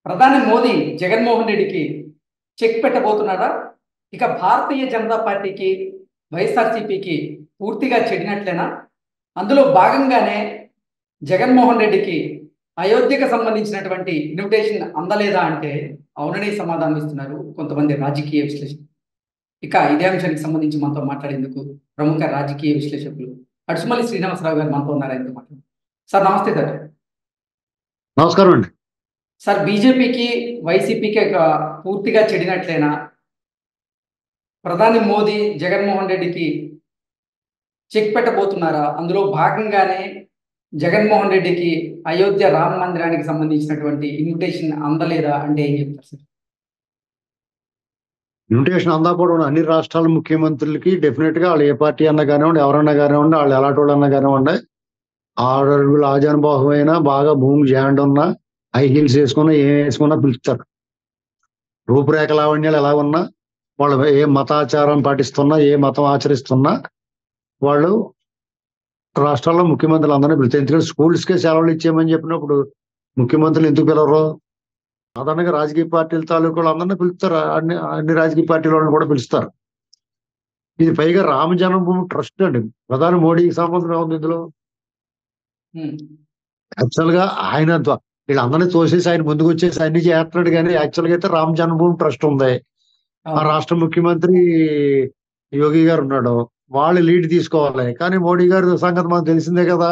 ప్రధాని మోదీ జగన్మోహన్ రెడ్డికి చెక్ పెట్టబోతున్నారా? ఇక భారతీయ జనతా పార్టీకి, వైఎస్ఆర్సీపీకి పూర్తిగా చెడినట్లేనా? అందులో భాగంగానే జగన్మోహన్ రెడ్డికి అయోధ్యకు సంబంధించినటువంటి ఇన్విటేషన్ అందలేదా అంటే అవుననే సమాధానం ఇస్తున్నారు కొంతమంది రాజకీయ విశ్లేషకులు. ఇక ఇదే అంశానికి సంబంధించి మనతో మాట్లాడేందుకు ప్రముఖ రాజకీయ విశ్లేషకులు అడుసుమల్లి శ్రీనివాసరావు గారు మనతో ఉన్నారు. ఆయనతో మాట్లాడు. సార్ నమస్తే సార్. నమస్కారం అండి. సార్, బీజేపీకి వైసీపీకి పూర్తిగా చెడినట్లేనా? ప్రధాని మోదీ జగన్మోహన్ రెడ్డికి చెక్ పెట్టబోతున్నారా? అందులో భాగంగానే జగన్మోహన్ రెడ్డికి అయోధ్య రామ మందిరానికి సంబంధించినటువంటి ఇన్విటేషన్ అందలేదా అంటే ఏం చెప్తారు సార్? ఇన్విటేషన్ అందకపోవడం అన్ని రాష్ట్రాల ముఖ్యమంత్రులకి డెఫినెట్ గా వాళ్ళు ఏ పార్టీ అన్నా కానివ్వండి, ఎవరన్నా కానివ్వండి, వాళ్ళు ఎలాంటి వాళ్ళు అన్నా కానివ్వండి, 6 అడుగుల ఆజానుబాహువైనా బాగా భూమి జాండ్ ఉన్నా, హై హీల్స్ వేసుకున్నా, ఏం వేసుకున్నా పిలుస్తారు. రూపురేఖ లావణ్యాలు ఎలా ఉన్నా, వాళ్ళు ఏ మతాచారం పాటిస్తున్నా, ఏ మతం ఆచరిస్తున్నా వాళ్ళు రాష్ట్రాల్లో ముఖ్యమంత్రులు అందరినీ పిలుస్తారు. ఎందుకంటే స్కూల్స్కే సెలవులు ఇచ్చేయమని చెప్పినప్పుడు ముఖ్యమంత్రులు ఎందుకు పిలవరు? సాధారణంగా రాజకీయ పార్టీల తాలూకాలు అందరినీ పిలుస్తారు. అన్ని రాజకీయ పార్టీల వాళ్ళని కూడా పిలుస్తారు. ఇది పైగా రామ జన్మభూమి ట్రస్ట్ అండి. ప్రధాని మోడీకి సంబంధం ఏముంది ఇందులో? యాక్చువల్ గా ఆయన వీళ్ళందరినీ తోసేసి ఆయన ముందుకు వచ్చేసి అన్ని చేస్తున్నాడు. కానీ యాక్చువల్ గా అయితే రామ జన్మభూమి ట్రస్ట్ ఉంది. ఆ రాష్ట్ర ముఖ్యమంత్రి యోగి గారు ఉన్నాడు, వాళ్ళు లీడ్ తీసుకోవాలి. కానీ మోడీ గారి సంగతి మనకు తెలిసిందే కదా,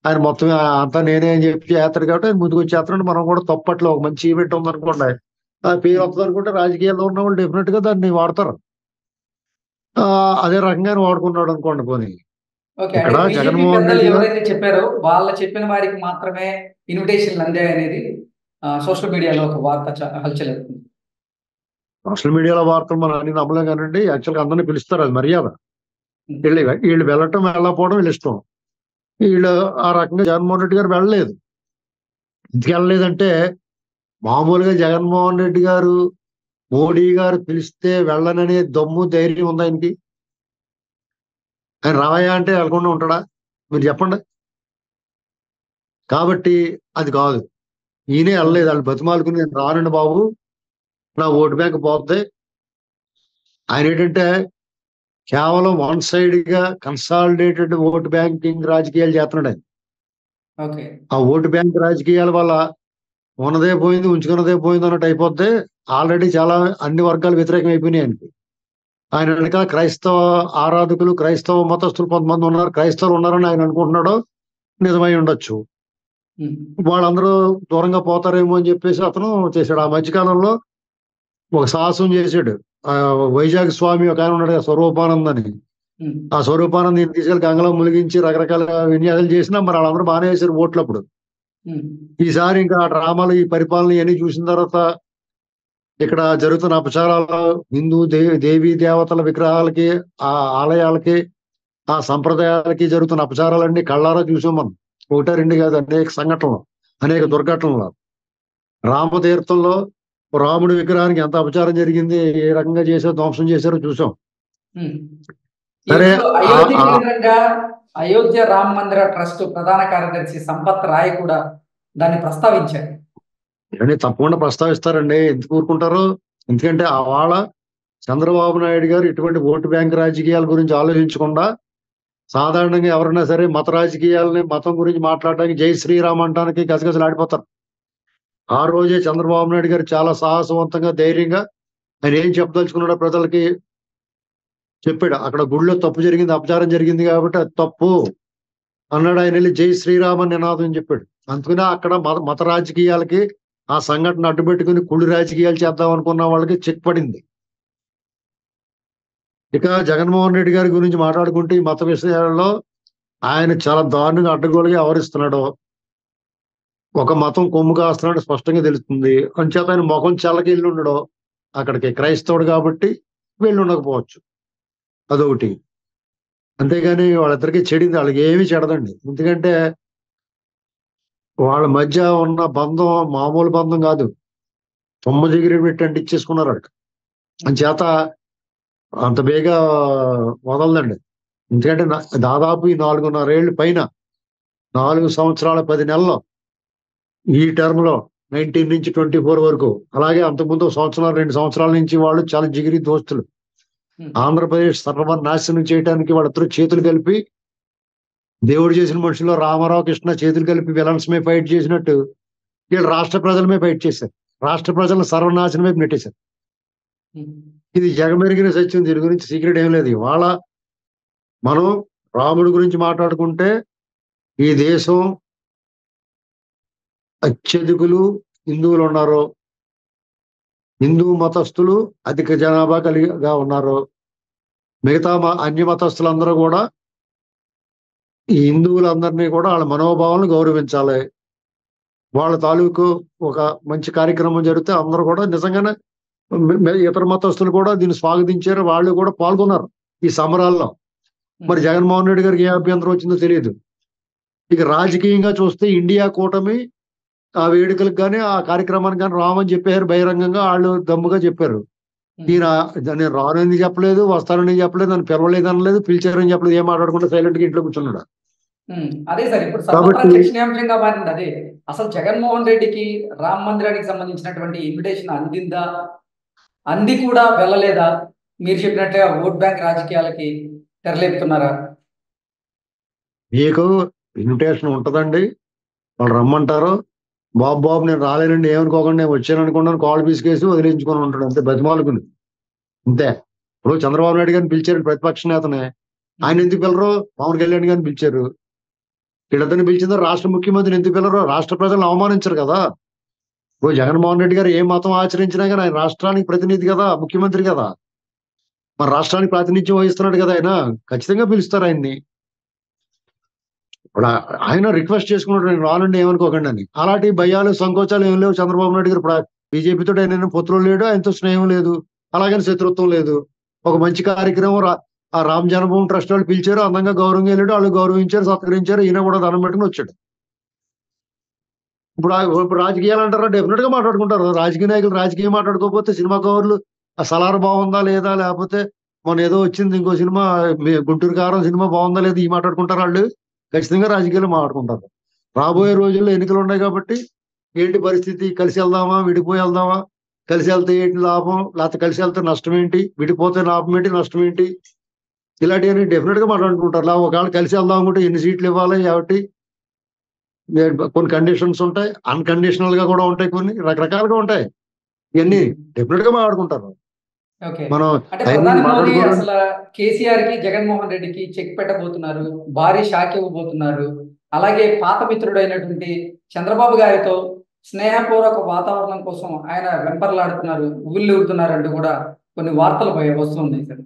ఆయన మొత్తం అంతా నేనే అని చెప్పి చేస్తాడు కాబట్టి ఆయన ముందుకు వచ్చేస్తున్నాడు. మనం కూడా తప్పట్లో ఒక మంచి ఈవెంట్ ఉందనుకోండి, ఆ పేరు వస్తుంది అనుకుంటే రాజకీయాల్లో ఉన్న వాళ్ళు డెఫినెట్ గా దాన్ని వాడతారు. అదే రకంగానే వాడుకున్నాడు అనుకోండి. పోనీ ఇక్కడ జగన్మోహన్ రెడ్డి ఎవరైతే చెప్పారో వాళ్ళ చెప్పిన వారికి మాత్రమే ఇన్విటేషన్లు అందాయి అనేది సోషల్ మీడియాలో ఒక వార్త హల్చల్ అవుతుంది. సోషల్ మీడియాలో వార్తలు మనం అన్ని నమ్మలేం కానండి. యాక్చువల్గా అందరినీ పిలుస్తారు, అది మర్యాద. వీళ్ళు వెళ్ళటం వెళ్ళకపోవడం వీళ్ళు ఇష్టం. వీళ్ళు ఆ రకంగా జగన్మోహన్ రెడ్డి గారు వెళ్ళలేదు. ఎందుకు వెళ్ళలేదంటే, మామూలుగా జగన్మోహన్ రెడ్డి గారు మోడీ గారు పిలిస్తే వెళ్ళననే దమ్ము ధైర్యం ఉంది ఆయనకి? ఆయన రావయ్యా అంటే వెళ్ళకుండా ఉంటాడా? మీరు చెప్పండి. కాబట్టి అది కాదు, ఈయనే వెళ్ళలేదు. వాళ్ళు బతిమాలుకుని నేను రానండి బాబు, నా ఓటు బ్యాంక్ పోతే. ఆయన ఏంటంటే కేవలం వన్ సైడ్ గా కన్సాలిడేటెడ్ ఓటు బ్యాంకింగ్ రాజకీయాలు చేస్తున్నాడు ఆయన. ఆ ఓటు బ్యాంక్ రాజకీయాల వల్ల ఉన్నదే పోయింది, ఉంచుకున్నదే పోయింది అన్నట్టు అయిపోతే ఆల్రెడీ చాలా అన్ని వర్గాలు వ్యతిరేకం అయిపోయినాయి ఆయనకి. ఆయన వెనకాల క్రైస్తవ ఆరాధకులు, క్రైస్తవ మతస్థులు కొంతమంది ఉన్నారు, క్రైస్తవులు ఉన్నారని ఆయన అనుకుంటున్నాడు. నిజమై ఉండొచ్చు. వాళ్ళందరూ దూరంగా పోతారేమో అని చెప్పేసి అతను చేశాడు. ఆ మధ్యకాలంలో ఒక సాహసం చేశాడు. వైజాగ్ స్వామి ఒక ఆయన ఉన్నాడు, స్వరూపానంద్ అని. ఆ స్వరూపానంద్ తీసుకెళ్లి గంగలో ములిగించి రకరకాల విన్యాసాలు చేసినా మరి వాళ్ళందరూ బాగానే వేశారు ఓట్లు అప్పుడు. ఈసారి ఇంకా ఆ డ్రామాలు, ఈ పరిపాలన ఇవన్నీ చూసిన తర్వాత ఇక్కడ జరుగుతున్న అపచారాలు, హిందూ దేవీ దేవతల విగ్రహాలకి, ఆ ఆలయాలకి, ఆ సంప్రదాయాలకి జరుగుతున్న అపచారాలన్నీ కళ్ళారా చూసాం మనం. 1-2 కాదు, అనేక సంఘటనలు, అనేక దుర్ఘటనలు. రామతీర్థంలో రాముడి విగ్రహానికి ఎంత అపచారం జరిగింది, ఏ రకంగా చేశారో, ధ్వంసం చేశారో చూసాం. సరే, అయోధ్య రామ మందిర ట్రస్ట్ ప్రధాన కార్యదర్శి సంపత్ రాయ్ కూడా దాన్ని ప్రస్తావించారు. ఇవన్నీ తప్పకుండా ప్రస్తావిస్తారండి. ఎందుకు ఊరుకుంటారు? ఎందుకంటే వాళ్ళ చంద్రబాబు నాయుడు గారు ఇటువంటి ఓటు బ్యాంక్ రాజకీయాల గురించి ఆలోచించకుండా, సాధారణంగా ఎవరైనా సరే మత రాజకీయాలని, మతం గురించి మాట్లాడడానికి, జై శ్రీరామ్ అంటానికి గజగజలాడిపోతారు. ఆ రోజే చంద్రబాబు నాయుడు గారు చాలా సాహసవంతంగా, ధైర్యంగా ఆయన ఏం చెప్పదలుచుకున్నాడో ప్రజలకి చెప్పాడు. అక్కడ గుడిలో తప్పు జరిగింది, అపచారం జరిగింది కాబట్టి అది తప్పు అన్నాడు. ఆయన వెళ్ళి జై శ్రీరామ్ అని నినాదం చెప్పాడు. అందుకనే అక్కడ మత రాజకీయాలకి ఆ సంఘటన అడ్డుపెట్టుకుని కుళ్ళు రాజకీయాలు చేద్దాం అనుకున్న వాళ్ళకి చెక్ పడింది. ఇక జగన్మోహన్ రెడ్డి గారి గురించి మాట్లాడుకుంటే ఈ మత విషయాల్లో ఆయన చాలా దారుణంగా అడ్డగోలుగా వ్యవహరిస్తున్నాడు. ఒక మతం కొమ్ము కాస్తున్నాడు స్పష్టంగా తెలుస్తుంది. అంచేత ఆయన ముఖం చల్లకి వెళ్ళి ఉండడు అక్కడికి. క్రైస్తవుడు కాబట్టి వెళ్ళి ఉండకపోవచ్చు, అదొకటి. అంతేగాని వాళ్ళిద్దరికీ చెడింది, వాళ్ళకి ఏమీ చెడదండి. ఎందుకంటే వాళ్ళ మధ్య ఉన్న బంధం మామూలు బంధం కాదు, తొమ్మజిగిరి పెట్టి అంటించేసుకున్నారు అక్కడ. అంచేత అంత బేగా వదలదండి. ఎందుకంటే దాదాపు ఈ 4.5 ఏళ్ళు పైన, 4 సంవత్సరాల 10 నెలల్లో ఈ టర్మ్ లో 19 నుంచి 24 వరకు. అలాగే అంతకుముందు 2 సంవత్సరాల నుంచి వాళ్ళు చాలా జిగిరి దోస్తులు. ఆంధ్రప్రదేశ్ సర్వనాశనం చేయడానికి వాళ్ళిద్దరూ చేతులు కలిపి, దేవుడు చేసిన మనుషుల్లో రామారావు కృష్ణ చేతులు కలిపి విలన్స్ మీద ఫైట్ చేసినట్టు వీళ్ళు రాష్ట్ర ప్రజల మీద ఫైట్ చేశారు. రాష్ట్ర ప్రజలను సర్వనాశనం వైపు నెట్టేశారు. ఇది జగమెరిగిన సత్యం. దీని గురించి సీక్రెట్ ఏం లేదు. ఇవాళ మనం రాముడి గురించి మాట్లాడుకుంటే ఈ దేశం అత్యధికులు హిందువులు ఉన్నారు. హిందూ మతస్థులు అధిక జనాభా కలిగా ఉన్నారు. మిగతా అన్య మతస్థులందరూ కూడా ఈ హిందువులందరినీ కూడా వాళ్ళ మనోభావాలను గౌరవించాలి. వాళ్ళ తాలూకు ఒక మంచి కార్యక్రమం జరిగితే అందరూ కూడా నిజంగానే ఇతర మతస్థులు కూడా దీన్ని స్వాగతించారు. వాళ్ళు కూడా పాల్గొన్నారు ఈ సమరాల్లో. మరి జగన్మోహన్ రెడ్డి గారికి ఏ అభ్యంతరం వచ్చిందో తెలియదు. ఇక రాజకీయంగా చూస్తే ఇండియా కూటమి ఆ వేడుకలకు కానీ ఆ కార్యక్రమానికి కానీ రామని చెప్పారు. బహిరంగంగా వాళ్ళు దమ్ముగా చెప్పారు. ఈయన నేను రానని చెప్పలేదు, వస్తానని చెప్పలేదు, నన్ను పిలవలేదు అనలేదు, పిలిచారని చెప్పలేదు. ఏం మాట్లాడకుండా సైలెంట్ గా ఇంట్లో కూర్చున్నాడు. అదే సార్, ఇప్పుడు సర్వత్రా చర్చనీయాంశంగా మారింది అదే. అసలు జగన్మోహన్ రెడ్డికి రామ మందిరానికి సంబంధించినటువంటి ఇన్విటేషన్ అందిందా, అంది కూడా వెళ్ళలేదా? మీరు చెప్పినట్టుగా ఓట్ బ్యాంక్ రాజకీయాలకి తెరలేపుతున్నారా? మీకు ఇన్విటేషన్ ఉంటదండి, వాళ్ళు రమ్మంటారు. బాబు నేను రాలేనండి, ఏమనుకోకండి, నేను వచ్చాను అనుకున్నాను, కాల్ పీసుకేసి వదిలించుకొని ఉంటాడు అంతే, బతిమాలుకుని అంతే. ఇప్పుడు చంద్రబాబు నాయుడు గారిని పిలిచారు ప్రతిపక్ష నేతనే, ఆయన ఎందుకు పిల్లరు? పవన్ కళ్యాణ్ గారిని పిలిచారు. వీళ్ళిద్దరిని పిలిచిందో రాష్ట్ర ముఖ్యమంత్రిని ఎందుకు పిల్లరు? రాష్ట్ర ప్రజలను అవమానించరు కదా. ఇప్పుడు జగన్మోహన్ రెడ్డి గారు ఏ మతం ఆచరించినా కానీ ఆయన రాష్ట్రానికి ప్రతినిధి కదా, ముఖ్యమంత్రి కదా, మన రాష్ట్రానికి ప్రాతినిధ్యం వహిస్తున్నాడు కదా. ఆయన ఖచ్చితంగా పిలుస్తారు ఆయన్ని. ఇప్పుడు ఆయన రిక్వెస్ట్ చేసుకున్నాడు, నేను రానండి ఏమనుకోకండి అని. అలాంటి భయాలు సంకోచాలు ఏం లేవు చంద్రబాబు నాయుడు గారు. ఇప్పుడు బీజేపీతో ఆయన పొత్తులు లేడు, ఆయనతో స్నేహం లేదు, అలాగని శత్రుత్వం లేదు. ఒక మంచి కార్యక్రమం ఆ రామ్ జన్మభూమి ట్రస్ట్ వాళ్ళు పిలిచారు, అందంగా గౌరవంగా వెళ్ళాడు, వాళ్ళు గౌరవించారు, సత్కరించారు, ఈయన కూడా దండం పెట్టుకుని వచ్చాడు. ఇప్పుడు రాజకీయాలు అంటారా? డెఫినెట్ గా మాట్లాడుకుంటారు. రాజకీయ నాయకులు రాజకీయం మాట్లాడుకోకపోతే సినిమా కవర్లు ఆ సలార్ బాగుందా లేదా, లేకపోతే మొన్న ఏదో వచ్చింది ఇంకో సినిమా గుంటూరు కారం సినిమా బాగుందా లేదా, ఈ మాట్లాడుకుంటారు. వాళ్ళు ఖచ్చితంగా రాజకీయాలు మాట్లాడుకుంటారు. రాబోయే రోజుల్లో ఎన్నికలు ఉన్నాయి కాబట్టి ఏంటి పరిస్థితి, కలిసి వెళ్దామా విడిపోయి వెళ్దామా, కలిసి వెళ్తే ఏంటి లాభం, లేకపోతే కలిసి వెళ్తే నష్టం ఏంటి, విడిపోతే లాభం ఏంటి నష్టం ఏంటి, ఇలాంటివన్నీ డెఫినెట్ గా మాట్లాడుకుంటారు. ఒకవేళ కలిసి వెళ్దాం అనుకుంటే ఎన్ని సీట్లు ఇవ్వాలి, కాబట్టి కొన్ని కండిషన్స్ ఉంటాయి, అన్కండిషనల్ గా కూడా ఉంటాయి, కొన్ని రకరకాలుగా ఉంటాయి. ఇవన్నీ డెఫినెట్ గా మాట్లాడుకుంటారు. మనం అంటే ప్రధాని మోదీ అసలు కేసీఆర్ కి జగన్మోహన్ రెడ్డికి చెక్ పెట్టబోతున్నారు, భారీ షాక్ ఇవ్వబోతున్నారు. అలాగే పాత మిత్రుడైనటువంటి చంద్రబాబు గారితో స్నేహపూర్వక వాతావరణం కోసం ఆయన వెంపర్లాడుతున్నారు, ఉవ్విళ్ళూరుతున్నారు అంటూ కూడా కొన్ని వార్తలు వస్తున్నాయి సార్.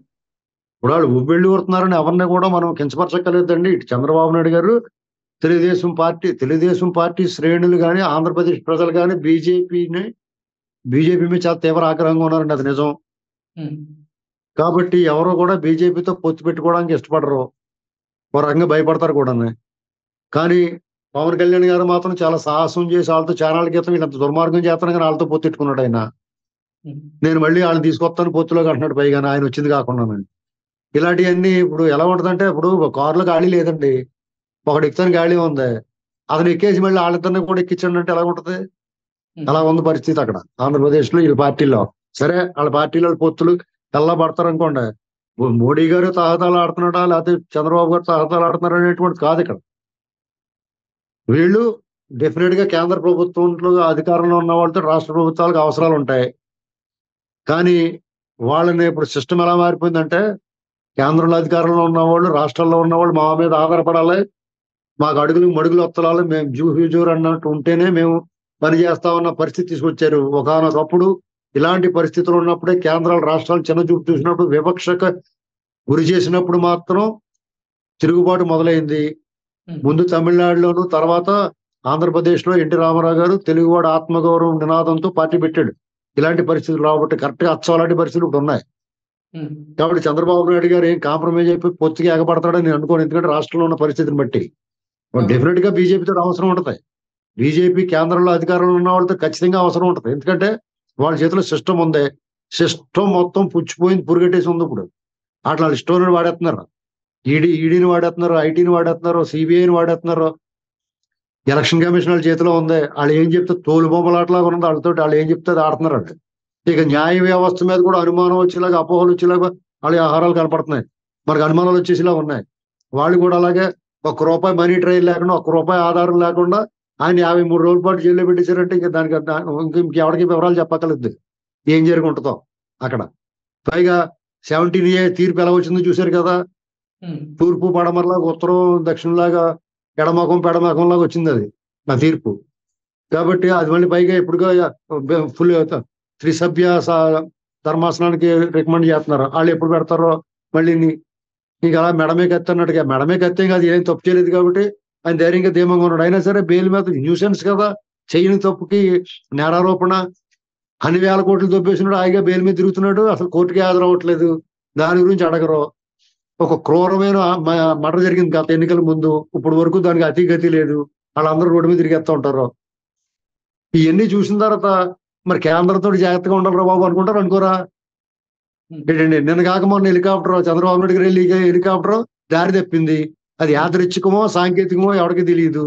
ఇప్పుడు వాళ్ళు ఉవ్విళ్ళు ఊరుతున్నారని ఎవరిని కూడా మనం కించపరచక్కలేదండి. ఇటు చంద్రబాబు నాయుడు గారు, తెలుగుదేశం పార్టీ శ్రేణులు కానీ, ఆంధ్రప్రదేశ్ ప్రజలు కానీ బీజేపీ మీద చాలా తీవ్ర ఆగ్రహంగా ఉన్నారండి, అది నిజం. కాబట్టి ఎవరు కూడా బీజేపీతో పొత్తు పెట్టుకోవడానికి ఇష్టపడరు, ఒక రకంగా భయపడతారు కూడా. కానీ పవన్ కళ్యాణ్ గారు మాత్రం చాలా సాహసం చేసి వాళ్ళతో ఛానల్ క్రితం వీళ్ళంత దుర్మార్గం చేస్తాను కానీ వాళ్ళతో పొత్తెట్టుకున్నాడు ఆయన. నేను మళ్ళీ వాళ్ళని తీసుకొస్తాను పొత్తులోకి అంటున్నాడు, పైగా ఆయన వచ్చింది కాకుండానండి. ఇలాంటివన్నీ ఇప్పుడు ఎలా ఉంటుందంటే, ఇప్పుడు కారులో గాలి లేదండి, ఒకడు ఎక్కుతాను గాలి ఉంది, అతను ఎక్కేసి మళ్ళీ వాళ్ళిద్దరిని కూడా ఎక్కించండి అంటే ఎలా ఉంటది? అలా ఉంది పరిస్థితి అక్కడ ఆంధ్రప్రదేశ్ లో వీళ్ళ పార్టీలో. సరే వాళ్ళ పార్టీలో పొత్తులు ఎలా పడతారు అనుకోండి, మోడీ గారు తాహతాలు ఆడుతున్నాడా లేకపోతే చంద్రబాబు గారు తాహతాలు ఆడుతున్నారా అనేటువంటి కాదు ఇక్కడ. వీళ్ళు డెఫినెట్ గా కేంద్ర ప్రభుత్వంలో అధికారంలో ఉన్న వాళ్ళతో రాష్ట్ర ప్రభుత్వాలకు అవసరాలు ఉంటాయి. కానీ వాళ్ళని ఇప్పుడు సిస్టమ్ ఎలా మారిపోయిందంటే, కేంద్రంలో అధికారంలో ఉన్నవాళ్ళు రాష్ట్రాల్లో ఉన్నవాళ్ళు మా మీద ఆధారపడాలి, మాకు మడుగులు వత్తలాలి, మేము జూహ్యూజూర్ అన్నట్టు ఉంటేనే మేము పని చేస్తామన్న పరిస్థితి తీసుకొచ్చారు. ఒకనొకప్పుడు ఇలాంటి పరిస్థితులు ఉన్నప్పుడే కేంద్రాలు రాష్ట్రాలు చిన్న చూపు చూసినప్పుడు, వివక్షకు గురి చేసినప్పుడు మాత్రం తిరుగుబాటు మొదలైంది. ముందు తమిళనాడులోను, తర్వాత ఆంధ్రప్రదేశ్ లో ఎన్టీ రామారావు గారు తెలుగువాడు ఆత్మగౌరవం నినాదంతో పార్టీ పెట్టాడు. ఇలాంటి పరిస్థితులు రాబట్టి కరెక్ట్ గా అలాంటి పరిస్థితులు ఇప్పుడు ఉన్నాయి. కాబట్టి చంద్రబాబు నాయుడు గారు ఏం కాంప్రమైజ్ అయిపోయి పొత్తుకి ఎగబడతాడని నేను అనుకోను. ఎందుకంటే రాష్ట్రంలో ఉన్న పరిస్థితిని బట్టి డెఫినెట్ గా బీజేపీతో అవసరం ఉంటుంది. బీజేపీ కేంద్రంలో అధికారంలో ఉన్న వాళ్ళతో ఖచ్చితంగా అవసరం ఉంటుంది. ఎందుకంటే వాళ్ళ చేతిలో సిస్టమ్ ఉంది, సిస్టమ్ మొత్తం పుచ్చిపోయింది, పురుగట్టేసి ఉంది. ఇప్పుడు అట్లా ఇష్టం వాడేస్తున్నారు, ఈడీని వాడేస్తున్నారు, ఐటీని వాడేస్తున్నారు, సిబిఐని వాడేస్తున్నారు. ఎలక్షన్ కమిషన్ వాళ్ళ చేతిలో ఉంది. వాళ్ళు ఏం చెప్తే తోలు బొమ్మలాటలాగా ఉంది వాళ్ళతో, వాళ్ళు ఏం చెప్తే అది ఆడుతున్నారండి. ఇక న్యాయ వ్యవస్థ మీద కూడా అనుమానం వచ్చేలాగా, అపోహలు వచ్చేలాగా వాళ్ళ వ్యవహారాలు కనపడుతున్నాయి. మనకు అనుమానాలు వచ్చేసేలా ఉన్నాయి. వాళ్ళు కూడా అలాగే ₹1 మనీ ట్రైల్ లేకుండా, ₹1 ఆధారం లేకుండా ఆయన 53 రోజుల పాటు జైల్లో పెట్టేశారంటే ఇక దానికి ఇంకెవరికి వివరాలు చెప్పక్కర్లేదు ఏం జరిగి ఉంటుందో అక్కడ. పైగా 17A తీర్పు ఎలా వచ్చిందో చూశారు కదా. తూర్పు పడమరలాగా, ఉత్తరం దక్షిణలాగా, ఎడమకం పెడమకంలాగా వచ్చింది అది ఆ తీర్పు. కాబట్టి అది మళ్ళీ పైగా ఎప్పుడుగా ఫుల్ త్రిసభ్య ధర్మాసనానికి రికమెండ్ చేస్తున్నారు. వాళ్ళు ఎప్పుడు పెడతారో మళ్ళీ నీకు అలా మెడమే కత్తి అన్నట్టుగా. మెడమే కత్తే కాదు, ఏం తప్పు చేయలేదు కాబట్టి ఆయన ధైర్యంగా ధీమంగా ఉన్నాడు. అయినా సరే బెయిల్ మీద న్యూసెన్స్ కదా, చేయని తప్పుకి నేరారోపణ, అన్ని వేల కోట్లు దొబ్బేసినాడు, హాయిగా బెయిల్ మీద తిరుగుతున్నాడు, అసలు కోర్టుకి హాజరవ్వట్లేదు. దాని గురించి అడగరు. ఒక క్రూరమైన మర్డర్ జరిగింది గత ఎన్నికల ముందు, ఇప్పుడు వరకు దానికి అతి గతి లేదు. వాళ్ళందరూ రోడ్డు మీద తిరిగేస్తూ ఉంటారు. ఇవన్నీ చూసిన తర్వాత మరి కేంద్రంతో జాగ్రత్తగా ఉండాలిరా బాబు అనుకుంటారు, అనుకోరా? ఏంటండి, నిన్న కాక మొన్న హెలికాప్టర్ చంద్రబాబు నాయుడు గారు వెళ్ళి హెలికాప్టర్ దారి తప్పింది. అది యాదృచ్ఛికమో సాంకేతికమో ఎవరికి తెలియదు.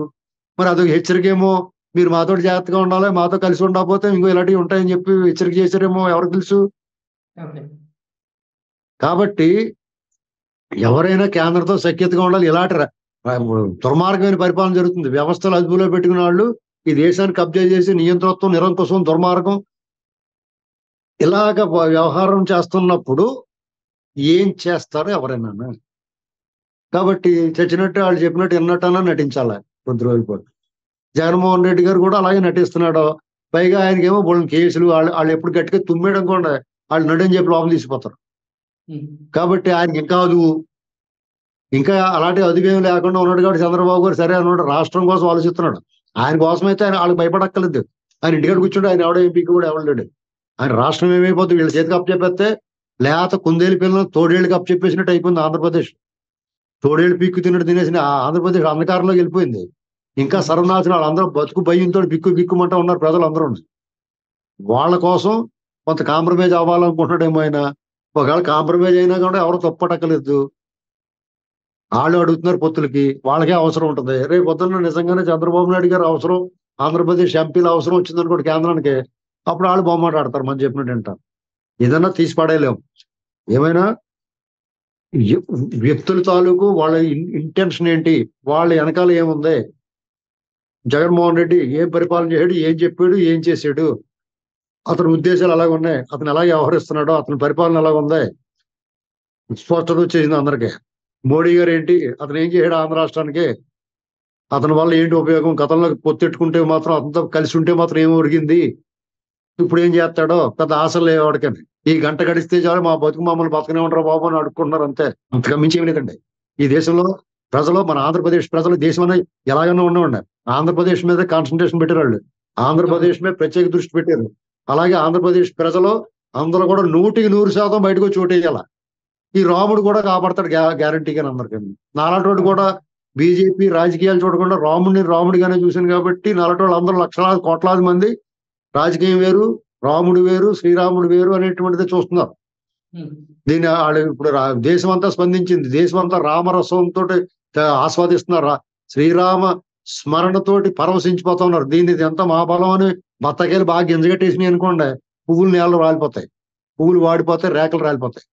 మరి అదొక హెచ్చరికేమో, మీరు మాతో జాగ్రత్తగా ఉండాలి, మాతో కలిసి ఉండకపోతే ఇంకో ఇలాంటివి ఉంటాయని చెప్పి హెచ్చరిక చేశారేమో, ఎవరికి తెలుసు. కాబట్టి ఎవరైనా కేంద్రంతో సఖ్యతగా ఉండాలి. ఇలాంటి దుర్మార్గమైన పరిపాలన జరుగుతుంది. వ్యవస్థలు అదుపులో పెట్టుకున్న వాళ్ళు ఈ దేశాన్ని కబ్జా చేసి నియంతృత్వం, నిరంకుశం, దుర్మార్గం ఇలాగ వ్యవహారం చేస్తున్నప్పుడు ఏం చేస్తారు ఎవరైనా? కాబట్టి చచ్చినట్టు వాళ్ళు చెప్పినట్టు విన్నట్టన్నా నటించాలి కొద్ది రోజుల పాటు. జగన్మోహన్ రెడ్డి గారు కూడా అలాగే నటిస్తున్నాడు. పైగా ఆయనకేమో బోల్డెన్ కేసులు, వాళ్ళు ఎప్పుడు గట్టిగా తుమ్మేయడం కూడా వాళ్ళు నడని చెప్పి లోపల తీసిపోతారు. కాబట్టి ఆయనకి ఇంకా అలాంటి అదుపేం లేకుండా ఉన్నాడు. కాబట్టి చంద్రబాబు గారు సరే అన్నాడు, రాష్ట్రం కోసం ఆలోచిస్తున్నాడు. ఆయన కోసం అయితే ఆయన వాళ్ళకి భయపడక్కర్లేదు. ఆయన ఇంటికాడ కూర్చుంటే ఆయన ఎవడో ఎంపీకి కూడా ఎవడలేడు. ఆయన రాష్ట్రం ఏమైపోతుంది, వీళ్ళ చేతికి అప్పచెప్పేస్తే లేత కుందేలు పిల్లలు తోడేళ్ళకి అప్పచెప్పేసినట్టు అయిపోయింది ఆంధ్రప్రదేశ్. తోడేళ్ళు పీక్కు తిన్నట్టు తినేసిన ఆంధ్రప్రదేశ్ అంధకారంలోకి వెళ్ళిపోయింది. ఇంకా సర్వనాశనం. వాళ్ళందరూ బతుకు భయంతో బిక్కుమంటూ ఉన్నారు ప్రజలు అందరూ. వాళ్ళ కోసం కొంత కాంప్రమైజ్ అవ్వాలనుకుంటున్నాడేమో ఆయన. ఒకవేళ కాంప్రమైజ్ అయినా కూడా ఎవరు తప్పటక్కలేదు. వాళ్ళు అడుగుతున్నారు పొత్తులకి, వాళ్ళకే అవసరం ఉంటుంది. రేపు పొద్దున్న నిజంగానే చంద్రబాబు నాయుడు గారు అవసరం, ఆంధ్రప్రదేశ్ ఎంపీల అవసరం వచ్చిందనుకోండి కేంద్రానికి, అప్పుడు వాళ్ళు బొమ్మాట ఆడతారు మనం చెప్పినట్టు వింటారు. ఏదన్నా తీసి పడేయలేము. ఏమైనా వ్యక్తుల తాలూకు వాళ్ళ ఇంటెన్షన్ ఏంటి, వాళ్ళ వెనకాల ఏముంది, జగన్మోహన్ రెడ్డి ఏం పరిపాలన చేశాడు, ఏం చెప్పాడు, ఏం చేశాడు, అతని ఉద్దేశాలు ఎలాగ ఉన్నాయి, అతను ఎలా వ్యవహరిస్తున్నాడో, అతని పరిపాలన ఎలాగ ఉంది, స్పష్టత వచ్చేసింది అందరికీ. మోడీ గారు ఏంటి, అతను ఏం చేశాడు ఆంధ్ర రాష్ట్రానికి, అతని వల్ల ఏంటి ఉపయోగం, గతంలో పొత్తెట్టుకుంటే మాత్రం అతనితో కలిసి ఉంటే మాత్రం ఏం ఒరిగింది, ఇప్పుడు ఏం చేస్తాడో పెద్ద ఆశలు లేవు ఎవరికని. ఈ గంట గడిస్తే చాలు మా బతుకు మమ్మల్ని బతకనే ఉంటారు బాబు అని అడుక్కుంటున్నారు అంతే. అంతగా మించి ఏం లేదండి. ఈ దేశంలో ప్రజలు, మన ఆంధ్రప్రదేశ్ ప్రజలు దేశం అనేది ఎలాగైనా ఉండండి, ఆంధ్రప్రదేశ్ మీద కాన్సన్ట్రేషన్ పెట్టారు వాళ్ళు, ఆంధ్రప్రదేశ్ మీద ప్రత్యేక దృష్టి పెట్టారు. అలాగే ఆంధ్రప్రదేశ్ ప్రజలు అందరూ కూడా 100% బయటకు వచ్చి ఓటేయాల. ఈ రాముడు కూడా కాపాడతాడు గ్యారంటీగా అందరికీ. నాలాటోడు కూడా బీజేపీ రాజకీయాలు చూడకుండా రాముడిగానే చూశాను కాబట్టి నాలాటోళ్ళు అందరూ లక్షలాది కోట్లాది మంది రాజకీయం వేరు, రాముడు వేరు, శ్రీరాముడు వేరు అనేటువంటిది చూస్తున్నారు. దీన్ని వాళ్ళు ఇప్పుడు దేశం అంతా స్పందించింది. దేశం అంతా రామరసంతో ఆస్వాదిస్తున్నారు. శ్రీరామ స్మరణతోటి పరవశించిపోతా ఉన్నారు. దీన్ని ఎంత మహాబలం అని బత్తకాయలు బాగా గింజగట్టేసినాయి అనుకోండి, పువ్వులు నేలలో రాలిపోతాయి, పువ్వులు వాడిపోతాయి, రేఖలు రాలిపోతాయి.